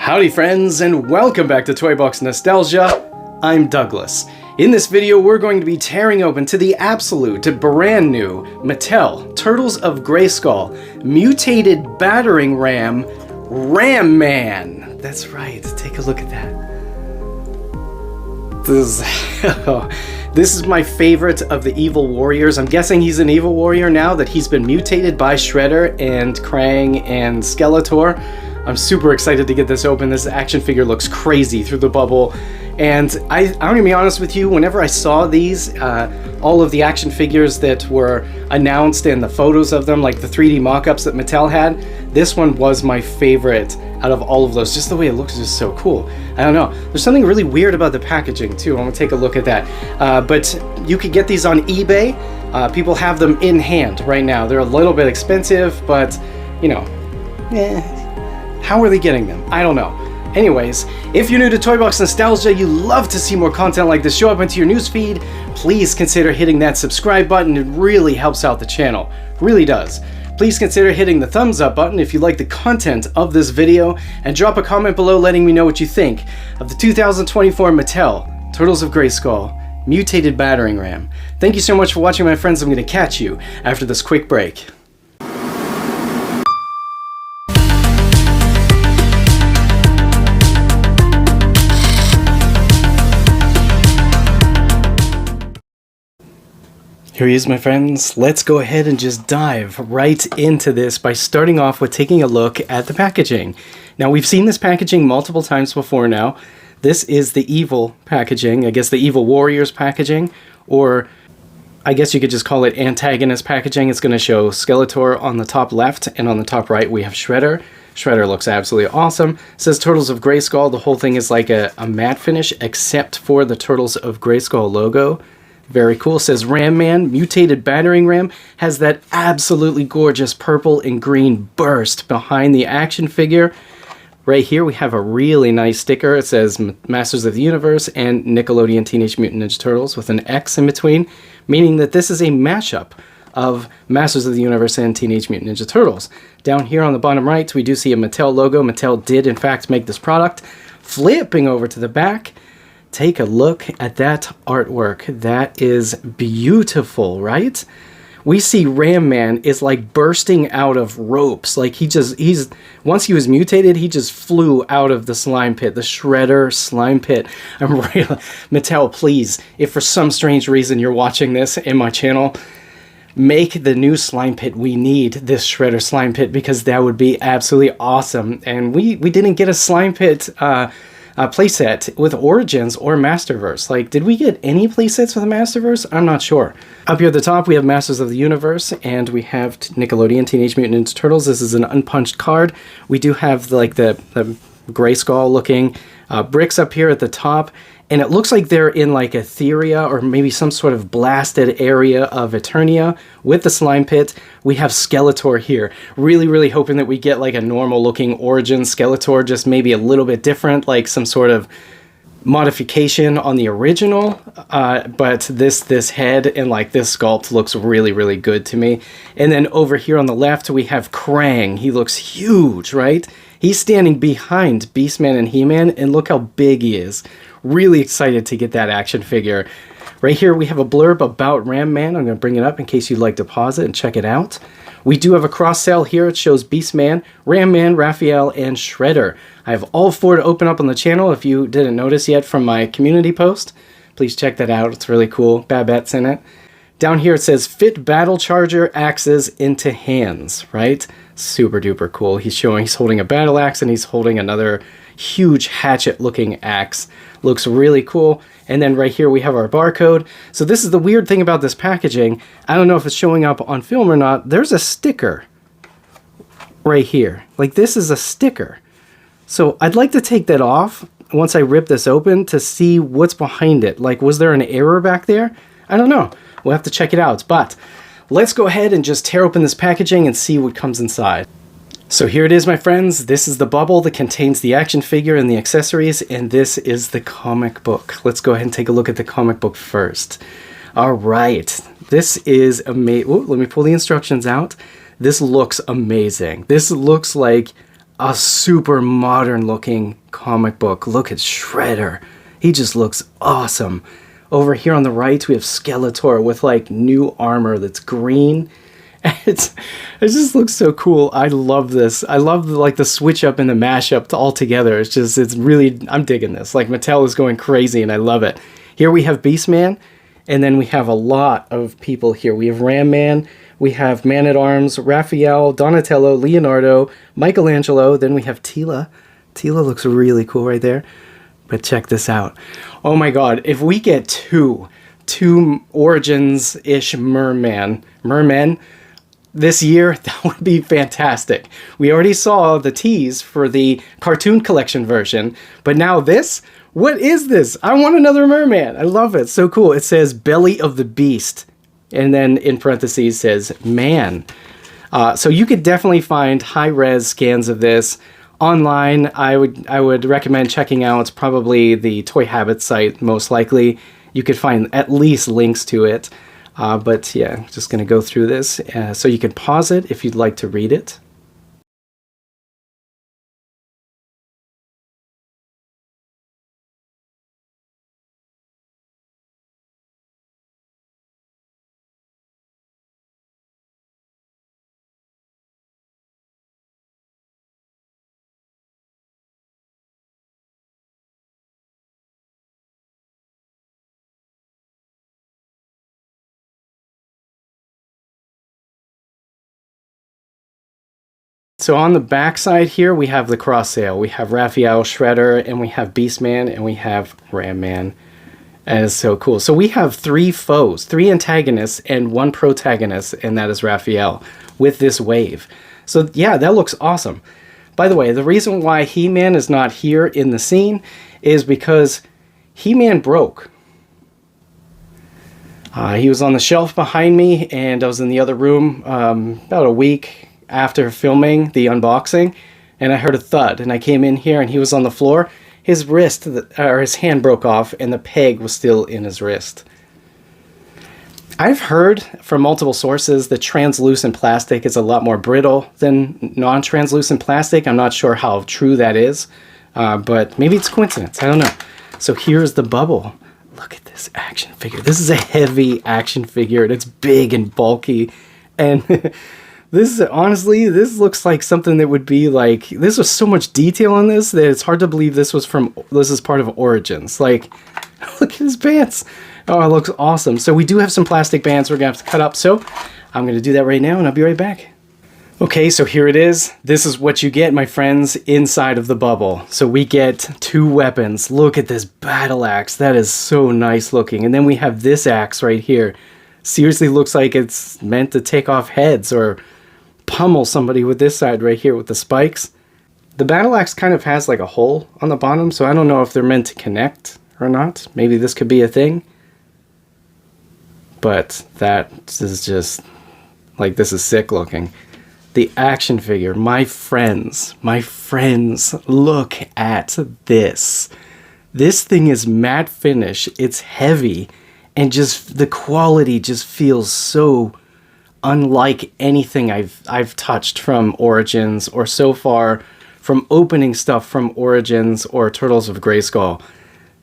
Howdy friends, and welcome back to Toy Box Nostalgia. I'm Douglas. In this video, we're going to be tearing open to the absolute brand new Mattel Turtles of Grayskull Mutated Battering Ram RAM Man. That's right, take a look at that. This is my favorite of the evil warriors. I'm guessing he's an evil warrior now that he's been mutated by Shredder and Krang and Skeletor. I'm super excited to get this open. This action figure looks crazy through the bubble. And I'm gonna be honest with you, whenever I saw these, all of the action figures that were announced and the photos of them, like the 3D mock-ups that Mattel had, this one was my favorite out of all of those. Just the way it looks is just so cool. I don't know. There's something really weird about the packaging too. I'm gonna take a look at that. But you could get these on eBay. People have them in hand right now. They're a little bit expensive, but you know, how are they getting them? I don't know. Anyways, if you're new to Toy Box Nostalgia, you love to see more content like this show up into your newsfeed, please consider hitting that subscribe button. It really helps out the channel. Really does. Please consider hitting the thumbs up button if you like the content of this video, and drop a comment below letting me know what you think of the 2024 Mattel Turtles of Grayskull Mutated Battering Ram. Thank you so much for watching, my friends. I'm going to catch you after this quick break. Here he is, my friends. Let's go ahead and just dive right into this by starting off with taking a look at the packaging. Now, we've seen this packaging multiple times before now. This is the evil packaging, I guess the evil warriors packaging, or I guess you could just call it antagonist packaging. It's going to show Skeletor on the top left, and on the top right we have Shredder. Shredder looks absolutely awesome. It says Turtles of Grayskull. The whole thing is like a matte finish, except for the Turtles of Grayskull logo. Very cool. It says Ram Man, Mutated Battering Ram. Has that absolutely gorgeous purple and green burst behind the action figure. Right here we have a really nice sticker. It says Masters of the Universe and Nickelodeon Teenage Mutant Ninja Turtles with an X in between, meaning that this is a mashup of Masters of the Universe and Teenage Mutant Ninja Turtles. Down here on the bottom right we do see a Mattel logo. Mattel did in fact make this product. Flipping over to the back, take a look at that artwork. That is beautiful, right? We see Ram Man is like bursting out of ropes. Like once he was mutated, he just flew out of the slime pit, the Shredder slime pit. Mattel, please, if for some strange reason you're watching this in my channel, make the new slime pit. We need this Shredder slime pit because that would be absolutely awesome. And we didn't get a slime pit playset with Origins or Masterverse. Like, did we get any playsets with a Masterverse? I'm not sure. Up here at the top, we have Masters of the Universe, and we have Nickelodeon Teenage Mutant Ninja Turtles. This is an unpunched card. We do have like the Grayskull looking bricks up here at the top, and it looks like they're in like Etheria or maybe some sort of blasted area of Eternia with the slime pit. We have Skeletor here. Really hoping that we get like a normal looking origin Skeletor, just maybe a little bit different, like some sort of modification on the original. But this head and like this sculpt looks really good to me. And then over here on the left we have Krang. He looks huge, right? He's standing behind Beastman and He-Man, and look how big he is. Really excited to get that action figure. Right here we have a blurb about Ram Man. I'm going to bring it up in case you'd like to pause it and check it out. We do have a cross sale here. It shows Beastman, Ram Man, Raphael, and Shredder. I have all four to open up on the channel. If you didn't notice yet from my community post, please check that out. It's really cool. Babette's in it. Down here it says fit battle charger axes into hands, right? Super duper cool. He's holding a battle axe and he's holding another huge hatchet looking axe. Looks really cool. And then right here we have our barcode. So this is the weird thing about this packaging. I don't know if it's showing up on film or not. There's a sticker right here. Like, this is a sticker. So I'd like to take that off once I rip this open to see what's behind it. Like, was there an error back there? I don't know. We'll have to check it out. But let's go ahead and just tear open this packaging and see what comes inside. So here it is, my friends. This is the bubble that contains the action figure and the accessories, and this is the comic book. Let's go ahead and take a look at the comic book first. All right. This is amazing. Let me pull the instructions out. This looks amazing. This looks like a super modern looking comic book. Look at Shredder. He just looks awesome. Over here on the right, we have Skeletor with like new armor that's green. It just looks so cool. I love this. I love like the switch up and the mashup all together. It's really, I'm digging this. Like Mattel is going crazy and I love it. Here we have Beastman, and then we have a lot of people here. We have Ram Man, we have Man-at-Arms, Raphael, Donatello, Leonardo, Michelangelo, then we have Tila. Tila looks really cool right there. But check this out. Oh my god, if we get two Origins-ish mermen this year, that would be fantastic. We already saw the tease for the cartoon collection version, but now this? What is this? I want another merman. I love it. So cool. It says Belly of the Beast, and then in parentheses says man. So you could definitely find high-res scans of this online. I would recommend checking out probably the Toy Habit site, most likely. You could find at least links to it. But yeah, just going to go through this. So you can pause it if you'd like to read it. So on the back side here, we have the cross sale. We have Raphael, Shredder, and we have Beastman, and we have Ram Man. That is so cool. So we have 3 foes, 3 antagonists, and 1 protagonist, and that is Raphael, with this wave. So yeah, that looks awesome. By the way, the reason why He-Man is not here in the scene is because He-Man broke. He was on the shelf behind me, and I was in the other room about a week after filming the unboxing, and I heard a thud, and I came in here and he was on the floor. His wrist, or his hand broke off, and the peg was still in his wrist. I've heard from multiple sources that translucent plastic is a lot more brittle than non-translucent plastic. I'm not sure how true that is, but maybe it's coincidence. I don't know. So here's the bubble. Look at this action figure. This is a heavy action figure, and it's big and bulky, and this honestly, this looks like something that would be like, this was so much detail on this that it's hard to believe this is part of Origins. Like, look at his pants. Oh, it looks awesome. So we do have some plastic bands we're gonna have to cut up. So I'm gonna do that right now and I'll be right back. Okay, so here it is. This is what you get, my friends, inside of the bubble. So we get 2 weapons. Look at this battle axe. That is so nice looking. And then we have this axe right here. Seriously looks like it's meant to take off heads or pummel somebody with this side right here with the spikes. The battle axe kind of has like a hole on the bottom, so I don't know if they're meant to connect or not. Maybe this could be a thing. But that is just, like, this is sick looking. The action figure, my friends, look at this. This thing is matte finish, it's heavy, and just the quality just feels so unlike anything I've touched from Origins, or so far from opening stuff from Origins or Turtles of Grayskull.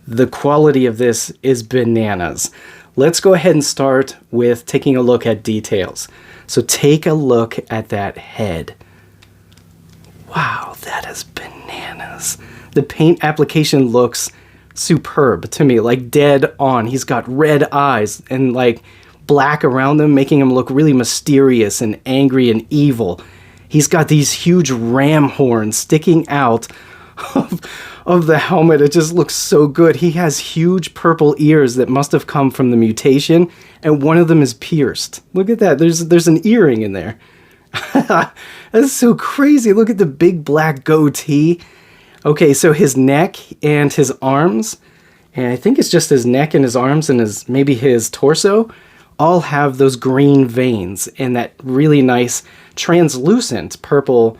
The quality of this is bananas. Let's go ahead and start with taking a look at details. So take a look at that head. Wow, that is bananas. The paint application looks superb to me, like dead on. He's got red eyes and like black around them, making him look really mysterious and angry and evil. He's got these huge ram horns sticking out of the helmet. It just looks so good. He has huge purple ears that must have come from the mutation, and one of them is pierced. Look at that. There's an earring in there. That's so crazy. Look at the big black goatee. Okay, so his neck and his arms, and I think it's just his neck and his arms and maybe his torso, all have those green veins and that really nice translucent purple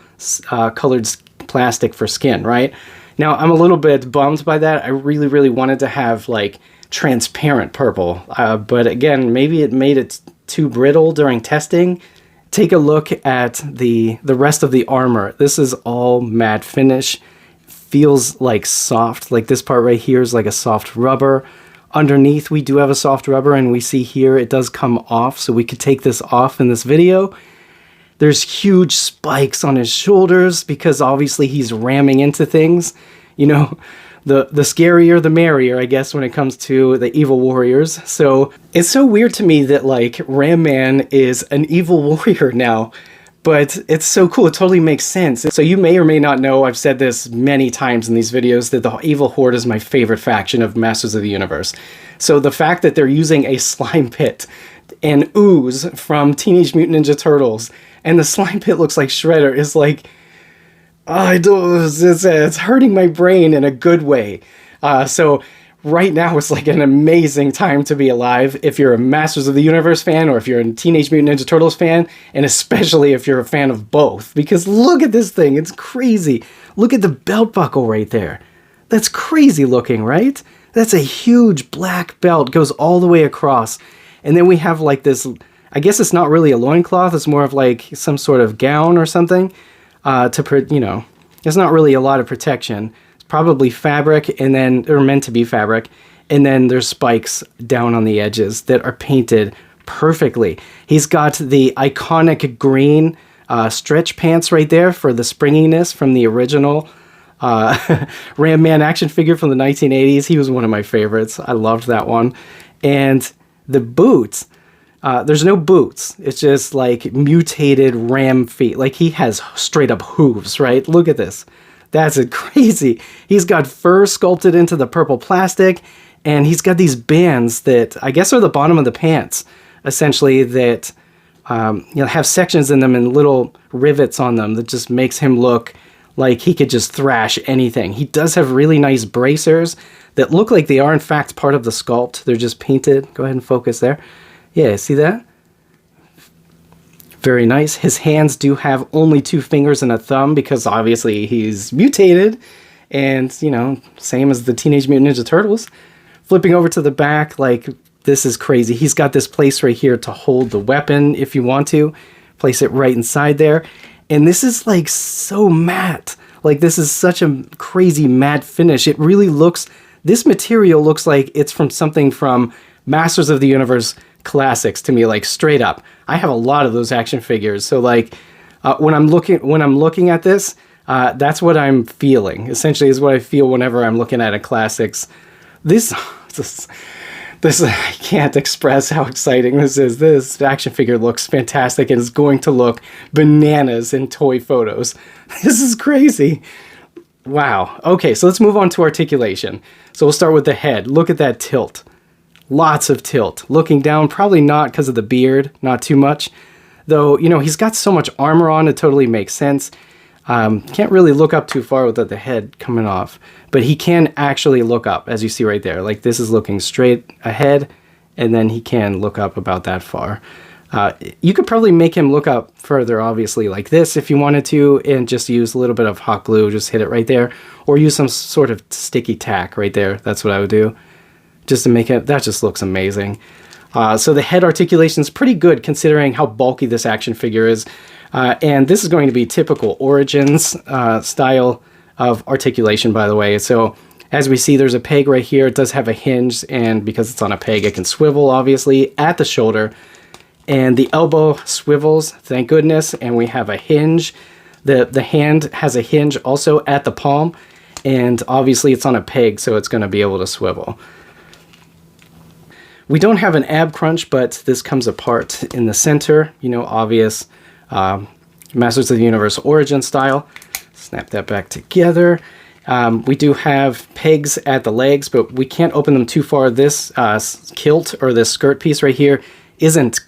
colored plastic for skin, right? Now, I'm a little bit bummed by that. I really, really wanted to have like transparent purple, but again, maybe it made it too brittle during testing take a look at the rest of the armor. This is all matte finish. Feels like soft, like this part right here is like a soft rubber. Underneath we do have a soft rubber, and we see here it does come off, so we could take this off in this video. There's huge spikes on his shoulders because obviously he's ramming into things. You know, the scarier the merrier, I guess, when it comes to the evil warriors. So it's so weird to me that like Ram Man is an evil warrior now, but it's so cool. It totally makes sense. So you may or may not know, I've said this many times in these videos, that the Evil Horde is my favorite faction of Masters of the Universe. So the fact that they're using a slime pit and ooze from Teenage Mutant Ninja Turtles, and the slime pit looks like Shredder, is like, it's hurting my brain in a good way. So right now it's like an amazing time to be alive if you're a Masters of the Universe fan, or if you're a Teenage Mutant Ninja Turtles fan, and especially if you're a fan of both. Because look at this thing, it's crazy. Look at the belt buckle right there. That's crazy looking, right? That's a huge black belt, goes all the way across. And then we have like this, I guess it's not really a loincloth, it's more of like some sort of gown or something. You know, there's not really a lot of protection. It's probably fabric, and then, or meant to be fabric, and then there's spikes down on the edges that are painted perfectly. He's got the iconic green stretch pants right there for the springiness from the original Ram Man action figure from the 1980s. He was one of my favorites. I loved that one. And the boots, there's no boots. It's just like mutated ram feet. Like he has straight up hooves, right? Look at this. That's crazy. He's got fur sculpted into the purple plastic, and he's got these bands that I guess are the bottom of the pants, essentially, that have sections in them and little rivets on them that just makes him look like he could just thrash anything. He does have really nice bracers that look like they are in fact part of the sculpt. They're just painted. Go ahead and focus there. Yeah, see that? Very nice. His hands do have only 2 fingers and a thumb because obviously he's mutated, and, you know, same as the Teenage Mutant Ninja Turtles. Flipping over to the back, like, this is crazy. He's got this place right here to hold the weapon if you want to. Place it right inside there. And this is like so matte. Like, this is such a crazy matte finish. It really looks, this material looks like it's from something from Masters of the Universe classics to me, like straight up. I have a lot of those action figures, so like when I'm looking at this, that's what I'm feeling. Essentially, is what I feel whenever I'm looking at a classics. This I can't express how exciting this is. This action figure looks fantastic and is going to look bananas in toy photos. This is crazy. Wow. Okay, so let's move on to articulation. So we'll start with the head. Look at that tilt. Lots of tilt. Looking down, probably not because of the beard, not too much. Though, you know, he's got so much armor on, it totally makes sense. Can't really look up too far without the head coming off. But he can actually look up, as you see right there. Like, this is looking straight ahead, and then he can look up about that far. You could probably make him look up further, obviously, like this if you wanted to, and just use a little bit of hot glue, just hit it right there. Or use some sort of sticky tack right there. That's what I would do. Just to make it, that just looks amazing. So the head articulation is pretty good considering how bulky this action figure is. And this is going to be typical Origins style of articulation, by the way. So as we see, there's a peg right here. It does have a hinge, and because it's on a peg, it can swivel, obviously, at the shoulder. And the elbow swivels, thank goodness, and we have a hinge. The hand has a hinge also at the palm, and obviously it's on a peg, so it's going to be able to swivel. We don't have an ab crunch, but this comes apart in the center, you know, obvious Masters of the Universe origin style. Snap that back together. We do have pegs at the legs, but we can't open them too far. This kilt, or this skirt piece right here, isn't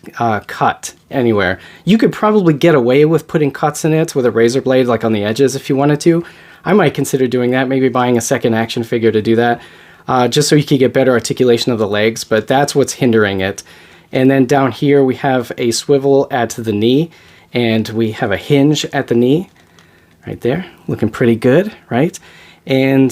cut anywhere. You could probably get away with putting cuts in it with a razor blade, like on the edges if you wanted to. I might consider doing that, maybe buying a second action figure to do that. Just so you can get better articulation of the legs, but that's what's hindering it. And then down here we have a swivel at the knee, and we have a hinge at the knee, right there, looking pretty good, right? And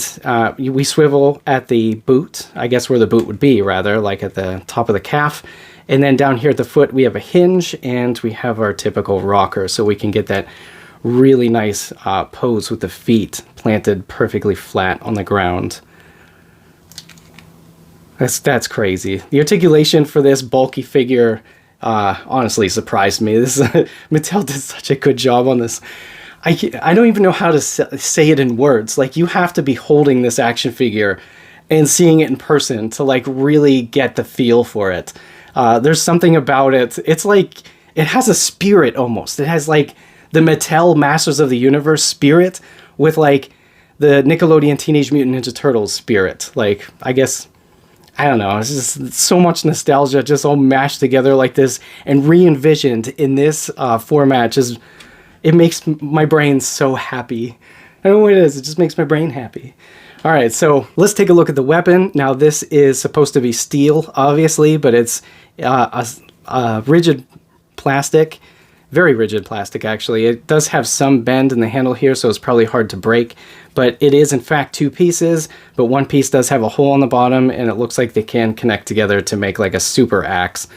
we swivel at the boot, I guess where the boot would be, rather, like at the top of the calf. And then down here at the foot, we have a hinge, and we have our typical rocker, so we can get that really nice pose with the feet planted perfectly flat on the ground. That's crazy. The articulation for this bulky figure honestly surprised me. Mattel did such a good job on this. I don't even know how to say it in words. Like, you have to be holding this action figure and seeing it in person to like really get the feel for it. There's something about it. It's like, it has a spirit almost. It has like the Mattel Masters of the Universe spirit with like the Nickelodeon Teenage Mutant Ninja Turtles spirit. Like, I guess, I don't know, it's just so much nostalgia just all mashed together like this and re-envisioned in this format. Just, it makes my brain so happy. I don't know what it is, it just makes my brain happy. All right, so let's take a look at the weapon. Now, this is supposed to be steel, obviously, but it's a rigid plastic. Very rigid plastic, actually. It does have some bend in the handle here, so it's probably hard to break. But it is, in fact, 2 pieces, but one piece does have a hole on the bottom, and it looks like they can connect together to make like a super axe.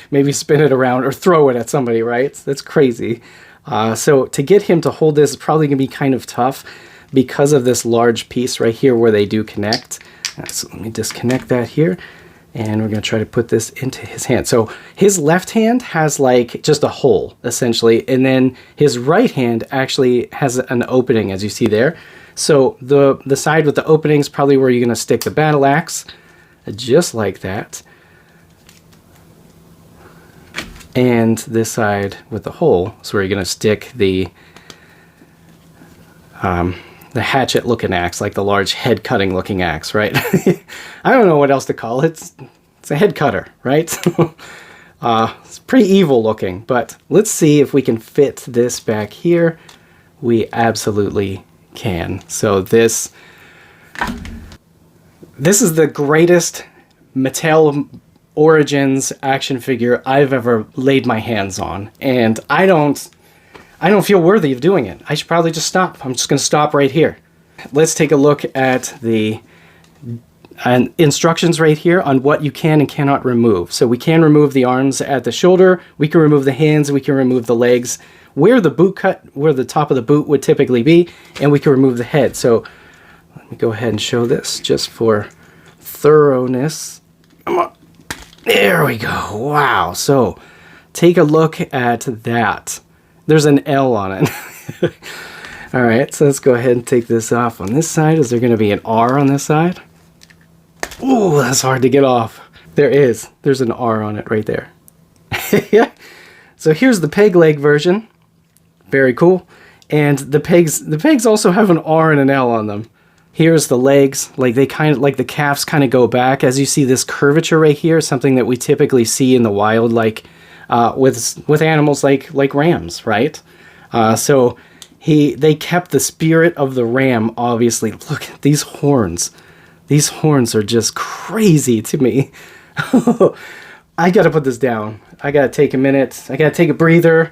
Maybe spin it around or throw it at somebody, right? That's crazy. So to get him to hold this is probably going to be kind of tough because of this large piece right here where they do connect. So let me disconnect that here. And we're going to try to put this into his hand. So his left hand has like just a hole, essentially. And then his right hand actually has an opening, as you see there. So the side with the opening is probably where you're going to stick the battle axe, just like that. And this side with the hole is where you're going to stick the hatchet-looking axe, like the large head-cutting looking axe, right? I don't know what else to call it. It's a head cutter, right? It's pretty evil looking, but let's see if we can fit this back here. We absolutely can. So this is the greatest Mattel Origins action figure I've ever laid my hands on, and I don't feel worthy of doing it. I should probably just stop. I'm just going to stop right here. Let's take a look at the instructions right here on what you can and cannot remove. So we can remove the arms at the shoulder, we can remove the hands, we can remove the legs, where the boot cut, where the top of the boot would typically be, and we can remove the head. So let me go ahead and show this just for thoroughness. Come on. There we go. Wow. So take a look at that. There's an L on it. All right, so let's go ahead and take this off on this side. Is there going to be an R on this side? Ooh, that's hard to get off. There's an R on it right there. Yeah. So here's the peg leg version. Very cool. And the pegs also have an R and an L on them. Here's the legs, like they kind of, like the calves kind of go back. As you see, this curvature right here, something that we typically see in the wild, like with animals like rams, right? So they kept the spirit of the ram, obviously. Look at these horns. These horns are just crazy to me. I gotta put this down. I gotta take a minute. I gotta take a breather.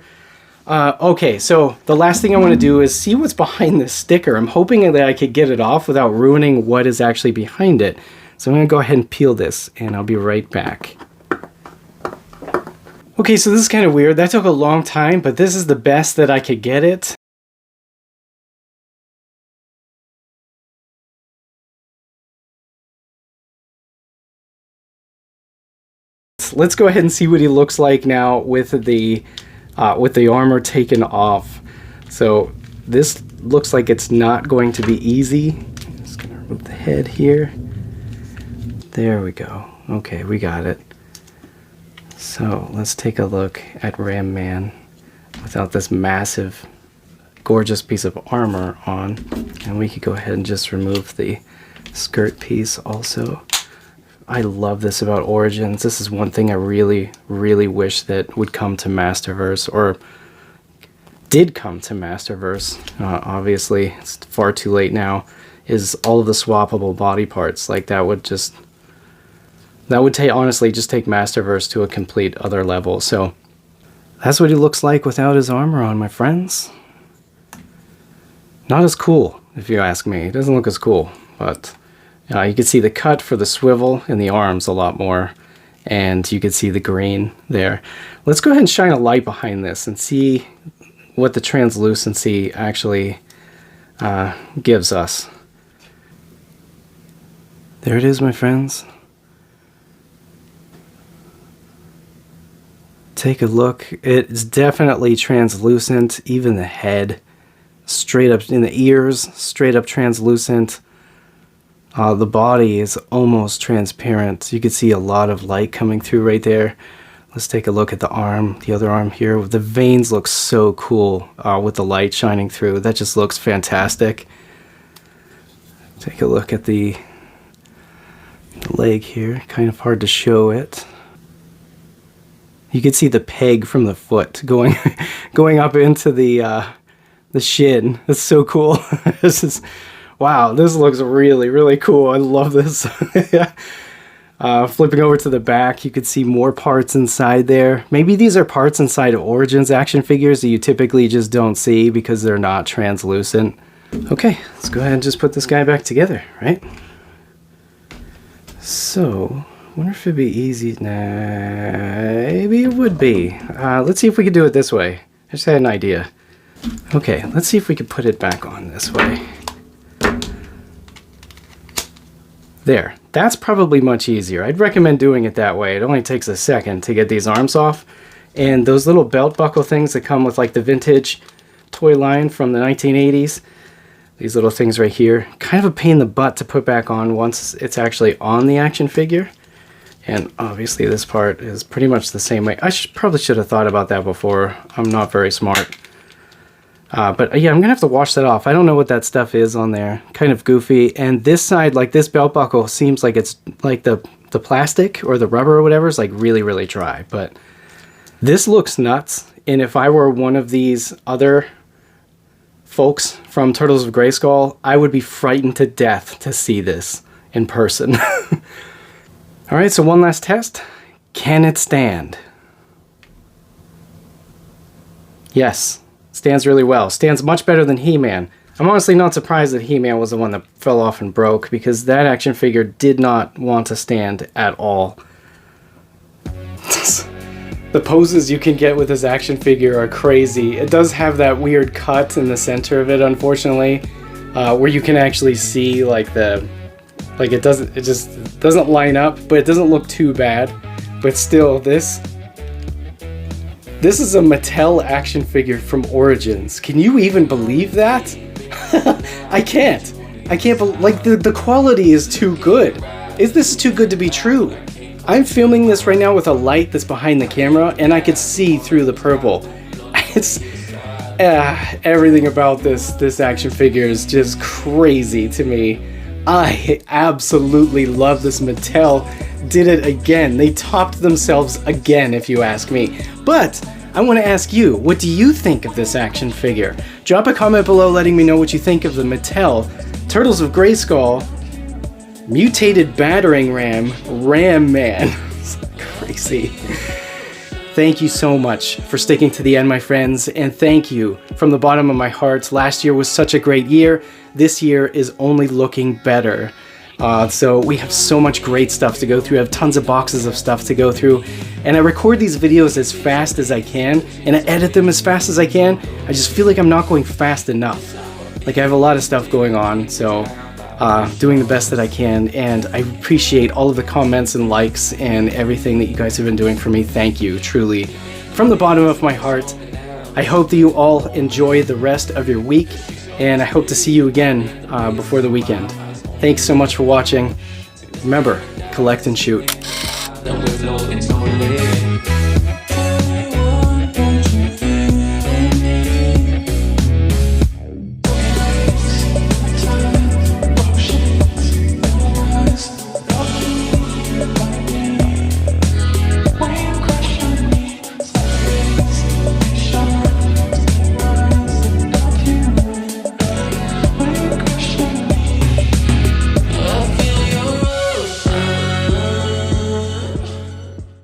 Okay, so the last thing I want to do is see what's behind this sticker. I'm hoping that I could get it off without ruining what is actually behind it. So I'm going to go ahead and peel this, and I'll be right back. Okay, so this is kind of weird. That took a long time, but this is the best that I could get it. Let's go ahead and see what he looks like now with the armor taken off. So this looks like it's not going to be easy. Just gonna remove the head here. There we go. Okay, we got it. So let's take a look at Ram Man without this massive, gorgeous piece of armor on. And we could go ahead and just remove the skirt piece also. I love this about Origins. This is one thing I really, really wish that would come to Masterverse, or did come to Masterverse. Obviously, it's far too late now. Is all of the swappable body parts. Like that would honestly just take Masterverse to a complete other level. So that's what he looks like without his armor on, my friends. Not as cool, if you ask me. It doesn't look as cool, but you can see the cut for the swivel in the arms a lot more. and you can see the green there. Let's go ahead and shine a light behind this and see what the translucency actually gives us. There it is, my friends. Take a look. It's definitely translucent. Even the head, straight up in the ears, straight up translucent. The body is almost transparent. You can see a lot of light coming through right there. Let's take a look at the arm, the other arm here. The veins look so cool with the light shining through. That just looks fantastic. Take a look at the leg here. Kind of hard to show it. You can see the peg from the foot going going up into the shin. That's so cool. This is, wow, this looks really, really cool. I love this. Flipping over to the back, you could see more parts inside there. Maybe these are parts inside of Origins action figures that you typically just don't see because they're not translucent. Okay, let's go ahead and just put this guy back together, right? So, I wonder if it'd be easy. Nah, maybe it would be. Let's see if we could do it this way. I just had an idea. Okay, let's see if we could put it back on this way. There. That's probably much easier. I'd recommend doing it that way. It only takes a second to get these arms off. And those little belt buckle things that come with like the vintage toy line from the 1980s. These little things right here. Kind of a pain in the butt to put back on once it's actually on the action figure. And obviously this part is pretty much the same way. I probably should have thought about that before. I'm not very smart. But yeah, I'm going to have to wash that off. I don't know what that stuff is on there. Kind of goofy. And this side, like this belt buckle, seems like it's like the plastic or the rubber or whatever is like really, really dry. But this looks nuts. And if I were one of these other folks from Turtles of Grayskull, I would be frightened to death to see this in person. Alright, so one last test. Can it stand? Yes, stands really well. Stands much better than He-Man. I'm honestly not surprised that He-Man was the one that fell off and broke, because that action figure did not want to stand at all. The poses you can get with this action figure are crazy. It does have that weird cut in the center of it, unfortunately, where you can actually see like it just doesn't line up, but it doesn't look too bad. But still, this is a Mattel action figure from Origins. Can you even believe that? I can't. Like the quality is too good. This is too good to be true. I'm filming this right now with a light that's behind the camera, and I could see through the purple. It's everything about this action figure is just crazy to me. I absolutely love this. Mattel did it again. They topped themselves again, if you ask me. But I want to ask you, what do you think of this action figure? Drop a comment below letting me know what you think of the Mattel Turtles of Grayskull Mutated Battering Ram Man. Crazy. Thank you so much for sticking to the end, my friends, and thank you from the bottom of my heart. Last year was such a great year. This year is only looking better. So we have so much great stuff to go through. I have tons of boxes of stuff to go through, and I record these videos as fast as I can, and I edit them as fast as I can. I just feel like I'm not going fast enough. Like, I have a lot of stuff going on, so doing the best that I can, and I appreciate all of the comments and likes and everything that you guys have been doing for me. Thank you, truly, from the bottom of my heart. I hope that you all enjoy the rest of your week, and I hope to see you again before the weekend. Thanks so much for watching. Remember, collect and shoot.